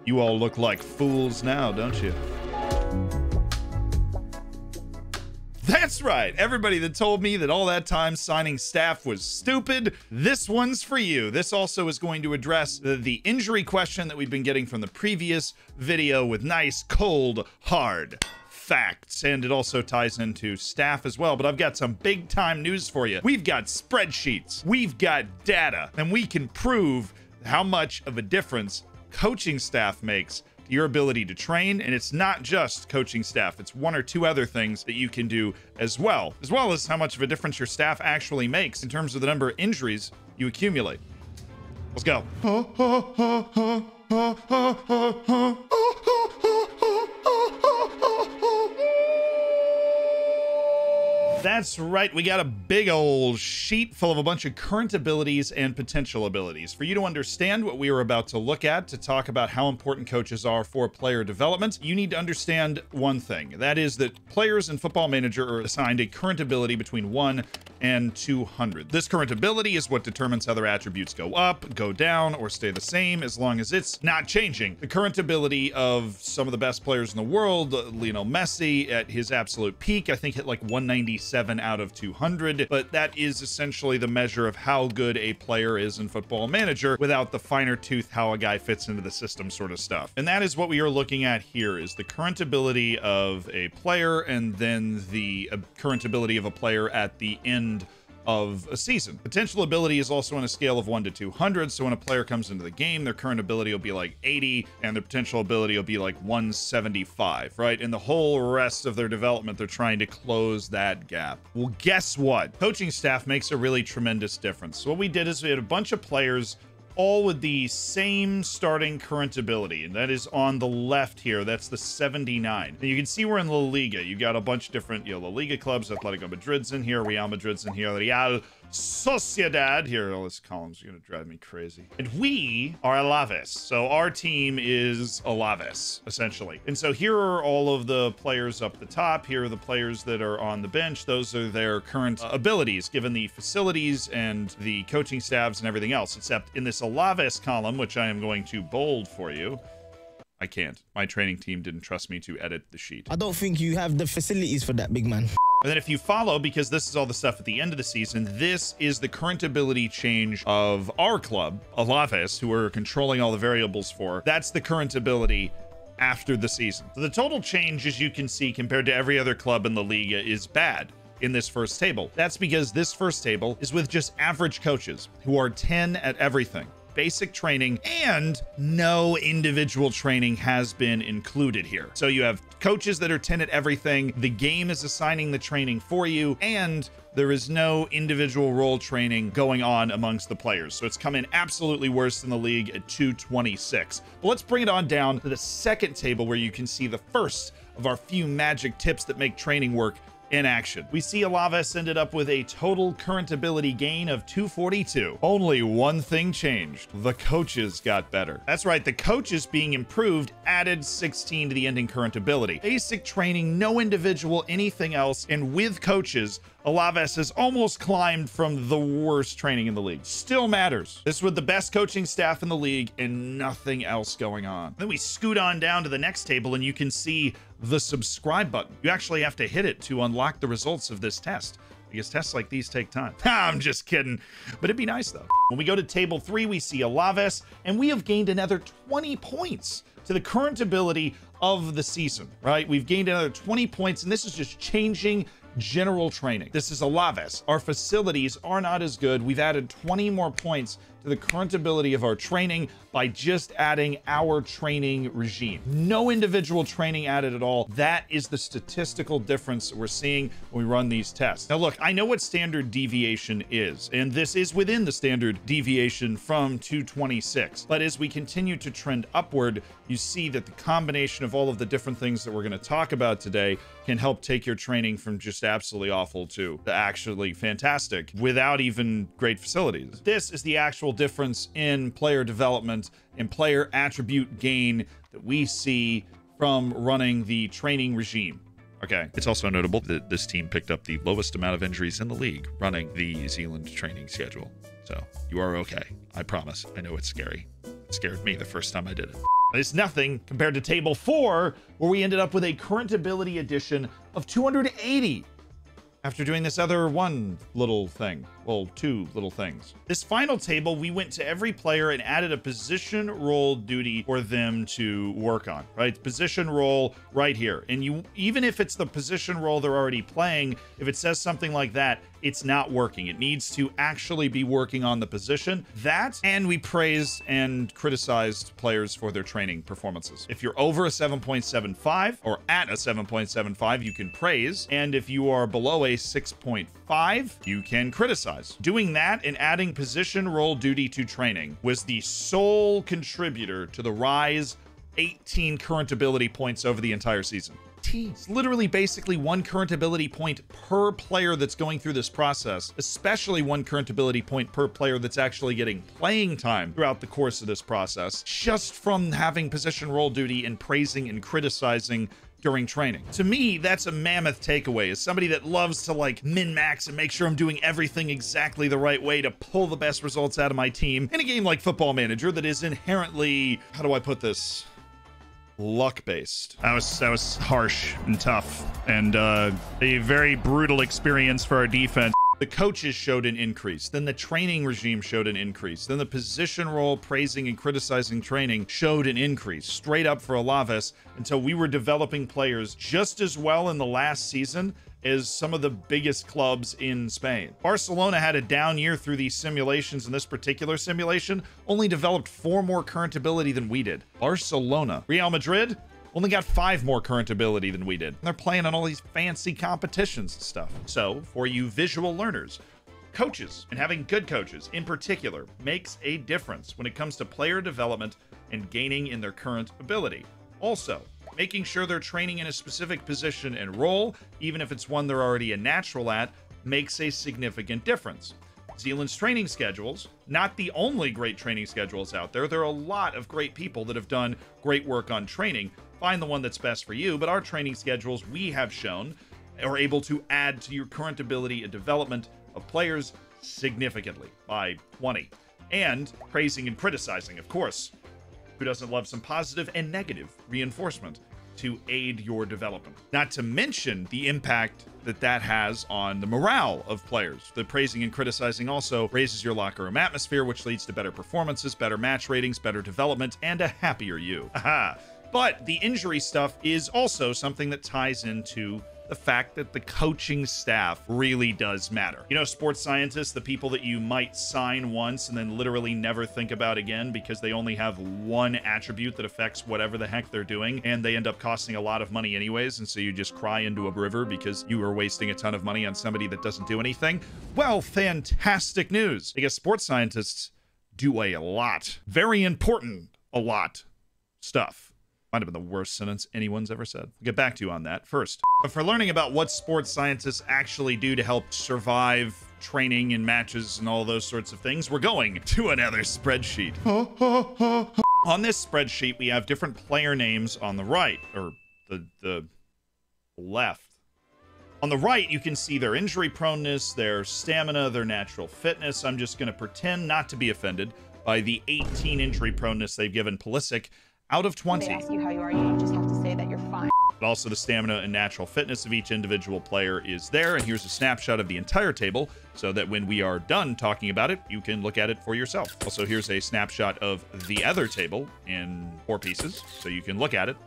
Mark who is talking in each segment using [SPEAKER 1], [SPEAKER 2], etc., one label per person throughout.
[SPEAKER 1] You all look like fools now, don't you? That's right. Everybody that told me that all that time signing staff was stupid, this one's for you. This also is going to address the injury question that we've been getting from the previous video with nice, cold, hard facts. And it also ties into staff as well. But I've got some big time news for you. We've got spreadsheets, we've got data, and we can prove how much of a difference coaching staff makes your ability to train. And it's not just coaching staff, it's one or two other things that you can do as well as how much of a difference your staff actually makes in terms of the number of injuries you accumulate. Let's go. That's right, we got a big old sheet full of a bunch of current abilities and potential abilities. For you to understand what we are about to look at, to talk about how important coaches are for player development, you need to understand one thing. That is that players in Football Manager are assigned a current ability between 1 and 200. This current ability is what determines how their attributes go up, go down, or stay the same, as long as it's not changing. The current ability of some of the best players in the world, Lionel Messi at his absolute peak, I think hit like 197 out of 200, but that is essentially the measure of how good a player is in Football Manager without the finer tooth how a guy fits into the system sort of stuff. And that is what we are looking at here, is the current ability of a player and then the current ability of a player at the end of a season. Potential ability is also on a scale of 1 to 200, so when a player comes into the game, their current ability will be like 80 and their potential ability will be like 175, right? And the whole rest of their development, they're trying to close that gap. Well, guess what? Coaching staff makes a really tremendous difference. So what we did is we had a bunch of players all with the same starting current ability, and that is on the left here. That's the 79. And you can see we're in La Liga. You got a bunch of different, La Liga clubs. Atletico Madrid's in here, Real Madrid's in here, Real Sociedad here. All these columns are gonna drive me crazy. And we are Alaves, so our team is Alaves essentially. And so here are all of the players up the top. Here are the players that are on the bench. Those are their current abilities given the facilities and the coaching staffs and everything else, except in this Alaves column, which I am going to bold for you. I can't. My training team didn't trust me to edit the sheet.
[SPEAKER 2] I don't think you have the facilities for that, big man.
[SPEAKER 1] And then if you follow, because this is all the stuff at the end of the season, this is the current ability change of our club, Alaves, who we're controlling all the variables for. That's the current ability after the season. So the total change, as you can see, compared to every other club in the Liga is bad in this first table. That's because this first table is with just average coaches who are 10 at everything. Basic training, and no individual training has been included here. So you have coaches that are 10 at everything, the game is assigning the training for you, and there is no individual role training going on amongst the players. So it's come in absolutely worse than the league at 226. But let's bring it on down to the second table where you can see the first of our few magic tips that make training work in action. We see Alaves ended up with a total current ability gain of 242. Only one thing changed. The coaches got better. That's right, the coaches being improved added 16 to the ending current ability. Basic training, no individual, anything else, and with coaches, Alaves has almost climbed from the worst training in the league. Still matters. This with the best coaching staff in the league and nothing else going on. Then we scoot on down to the next table and you can see the subscribe button. You actually have to hit it to unlock the results of this test, because tests like these take time. I'm just kidding, but it'd be nice though. When we go to table 3, we see Alaves, and we have gained another 20 points to the current ability of the season, right? We've gained another 20 points, and this is just changing general training. This is Alaves. Our facilities are not as good. We've added 20 more points to the current ability of our training by just adding our training regime. No individual training added at all. That is the statistical difference that we're seeing when we run these tests. Now look, I know what standard deviation is, and this is within the standard deviation from 226. But as we continue to trend upward, you see that the combination of all of the different things that we're going to talk about today can help take your training from just absolutely awful to actually fantastic without even great facilities. This is the actual difference in player development and player attribute gain that we see from running the training regime. Okay. It's also notable that this team picked up the lowest amount of injuries in the league running the New Zealand training schedule. So you are okay. I promise. I know it's scary. It scared me the first time I did it. It's nothing compared to table 4, where we ended up with a current ability addition of 280 after doing this other one little thing. Well, 2 little things. This final table, we went to every player and added a position role duty for them to work on, right? Position role right here. And you, even if it's the position role they're already playing, if it says something like that, it's not working. It needs to actually be working on the position. That, and we praised and criticized players for their training performances. If you're over a 7.75 or at a 7.75, you can praise. And if you are below a 6.5, you can criticize. Doing that and adding position role duty to training was the sole contributor to the rise 18 current ability points over the entire season. It's literally basically 1 current ability point per player that's going through this process, especially 1 current ability point per player that's actually getting playing time throughout the course of this process, just from having position role duty and praising and criticizing during training. To me, that's a mammoth takeaway. As somebody that loves to like min-max and make sure I'm doing everything exactly the right way to pull the best results out of my team in a game like Football Manager that is inherently, how do I put this? Luck-based. That was harsh and tough, and a very brutal experience for our defense. The coaches showed an increase, then the training regime showed an increase, then the position role praising and criticizing training showed an increase, straight up for Alaves, until we were developing players just as well in the last season as some of the biggest clubs in Spain. Barcelona had a down year through these simulations. In this particular simulation, only developed 4 more current ability than we did. Barcelona. Real Madrid only got 5 more current ability than we did. They're playing on all these fancy competitions and stuff. So, for you visual learners, coaches, and having good coaches in particular, makes a difference when it comes to player development and gaining in their current ability. Also, making sure they're training in a specific position and role, even if it's one they're already a natural at, makes a significant difference. Zealand's training schedules, not the only great training schedules out there. There are a lot of great people that have done great work on training. Find the one that's best for you, but our training schedules, we have shown, are able to add to your current ability and development of players significantly by 20. And praising and criticizing, of course. Who doesn't love some positive and negative reinforcement to aid your development? Not to mention the impact that that has on the morale of players. The praising and criticizing also raises your locker room atmosphere, which leads to better performances, better match ratings, better development, and a happier you. Aha. But the injury stuff is also something that ties into the fact that the coaching staff really does matter. You know, sports scientists, the people that you might sign once and then literally never think about again because they only have one attribute that affects whatever the heck they're doing, and they end up costing a lot of money anyways, and so you just cry into a river because you are wasting a ton of money on somebody that doesn't do anything. Well, fantastic news, because sports scientists do a lot, very important, a lot stuff. Might have been the worst sentence anyone's ever said. We'll get back to you on that first. But for learning about what sports scientists actually do to help survive training and matches and all those sorts of things, we're going to another spreadsheet. On this spreadsheet, we have different player names on the right, or the left. On the right, you can see their injury proneness, their stamina, their natural fitness. I'm just going to pretend not to be offended by the 18 injury proneness they've given Pulisic out of 20.
[SPEAKER 3] They ask you how you are, you just have to say that you're fine.
[SPEAKER 1] But also the stamina and natural fitness of each individual player is there. And here's a snapshot of the entire table so that when we are done talking about it, you can look at it for yourself. Also, here's a snapshot of the other table in 4 pieces so you can look at it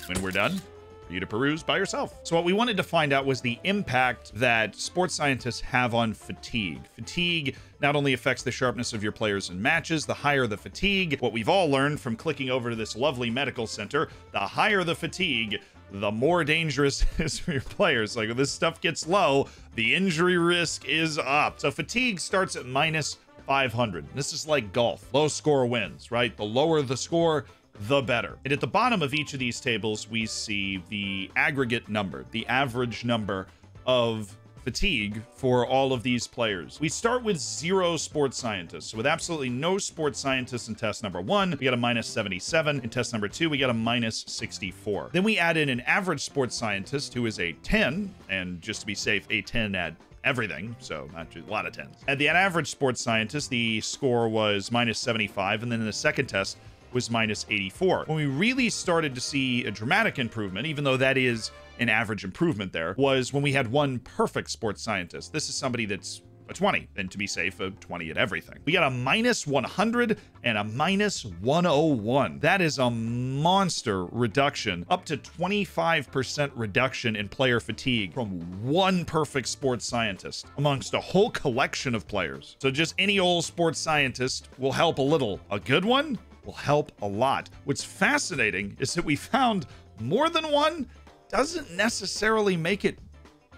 [SPEAKER 1] when we're done, for you to peruse by yourself. So what we wanted to find out was the impact that sports scientists have on fatigue. Fatigue not only affects the sharpness of your players in matches, the higher the fatigue, what we've all learned from clicking over to this lovely medical center, the higher the fatigue, the more dangerous it is for your players. Like, if this stuff gets low, the injury risk is up. So fatigue starts at minus 500. This is like golf. Low score wins, right? The lower the score, the better. And at the bottom of each of these tables, we see the aggregate number, the average number of fatigue for all of these players. We start with 0 sports scientists. So with absolutely no sports scientists in test number 1, we got a minus 77. In test number 2, we got a minus 64. Then we add in an average sports scientist who is a 10, and just to be safe, a 10 at everything, so not just a lot of 10s. At the average sports scientist, the score was minus 75, and then in the second test was minus 84. When we really started to see a dramatic improvement, even though that is an average improvement there, was when we had 1 perfect sports scientist. This is somebody that's a 20, and to be safe, a 20 at everything. We got a minus 100 and a minus 101. That is a monster reduction, up to 25% reduction in player fatigue from 1 perfect sports scientist amongst a whole collection of players. So just any old sports scientist will help a little. A good one will help a lot. What's fascinating is that we found more than 1 doesn't necessarily make it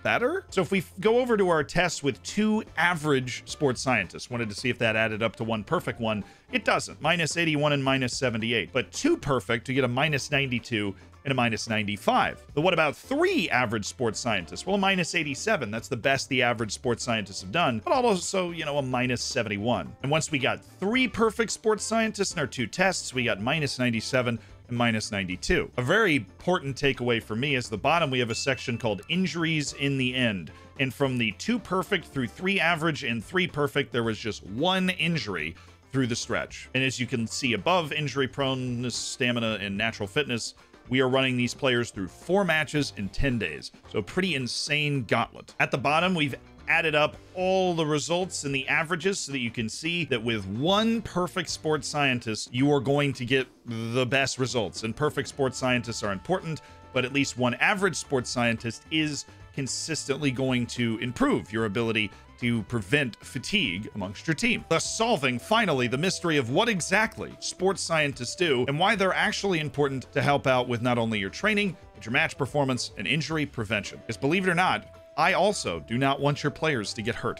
[SPEAKER 1] better. So if we go over to our test with 2 average sports scientists, wanted to see if that added up to 1 perfect one, it doesn't. Minus 81 and minus 78. But 2 perfect, you get a minus 92 and a minus 95. But what about 3 average sports scientists? Well, a minus 87. That's the best the average sports scientists have done, but also, you know, a minus 71. And once we got 3 perfect sports scientists in our 2 tests, we got minus 97 and minus 92. A very important takeaway for me is the bottom, we have a section called injuries in the end. And from the 2 perfect through 3 average and 3 perfect, there was just 1 injury through the stretch. And as you can see above, injury proneness, stamina, and natural fitness, we are running these players through 4 matches in 10 days. So a pretty insane gauntlet. At the bottom, we've added up all the results and the averages so that you can see that with 1 perfect sports scientist, you are going to get the best results. And perfect sports scientists are important, but at least 1 average sports scientist is consistently going to improve your ability to prevent fatigue amongst your team, thus solving finally the mystery of what exactly sports scientists do and why they're actually important to help out with not only your training, but your match performance and injury prevention. Because believe it or not, I also do not want your players to get hurt,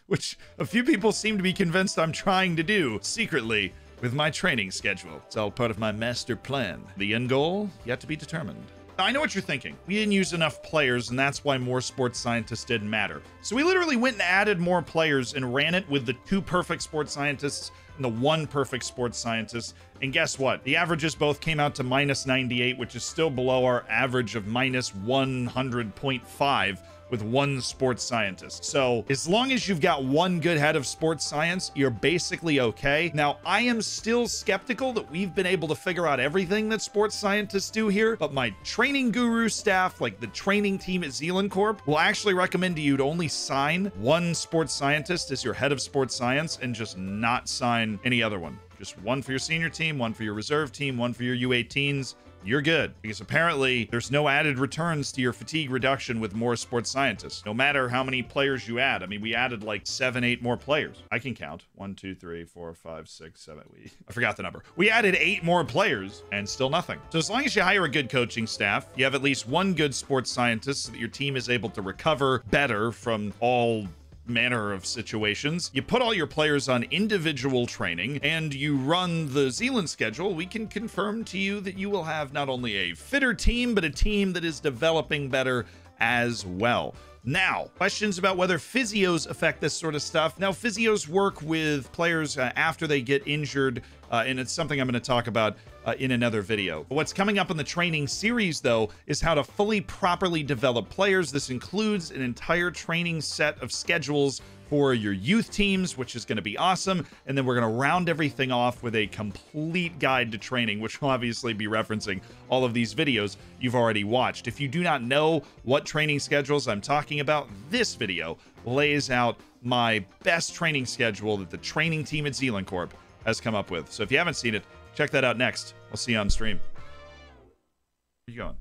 [SPEAKER 1] which a few people seem to be convinced I'm trying to do secretly with my training schedule. It's all part of my master plan. The end goal yet to be determined. I know what you're thinking. We didn't use enough players, and that's why more sports scientists didn't matter. So we literally went and added more players and ran it with the 2 perfect sports scientists and the 1 perfect sports scientist. And guess what? The averages both came out to minus 98, which is still below our average of minus 100.5 with 1 sports scientist. So as long as you've got 1 good head of sports science, you're basically okay. Now, I am still skeptical that we've been able to figure out everything that sports scientists do here, but my training guru staff, like the training team at Zealand Corp, will actually recommend to you to only sign 1 sports scientist as your head of sports science and just not sign any other one. Just 1 for your senior team, 1 for your reserve team, 1 for your U18s. You're good, because apparently there's no added returns to your fatigue reduction with more sports scientists, no matter how many players you add. I mean, we added like 7, 8 more players. I can count. 1, 2, 3, 4, 5, 6, 7. I forgot the number. We added 8 more players and still nothing. So as long as you hire a good coaching staff, you have at least 1 good sports scientist so that your team is able to recover better from all manner of situations. You put all your players on individual training and you run the Zealand schedule, we can confirm to you that you will have not only a fitter team, but a team that is developing better as well. Now, questions about whether physios affect this sort of stuff. Now, physios work with players after they get injured, and it's something I'm going to talk about in another video. What's coming up in the training series, though, is how to fully properly develop players. This includes an entire training set of schedules for your youth teams, which is going to be awesome. And then we're going to round everything off with a complete guide to training, which will obviously be referencing all of these videos you've already watched. If you do not know what training schedules I'm talking about, this video lays out my best training schedule that the training team at Zealand Corp has come up with. So if you haven't seen it, check that out next. I'll see you on stream. Where you going?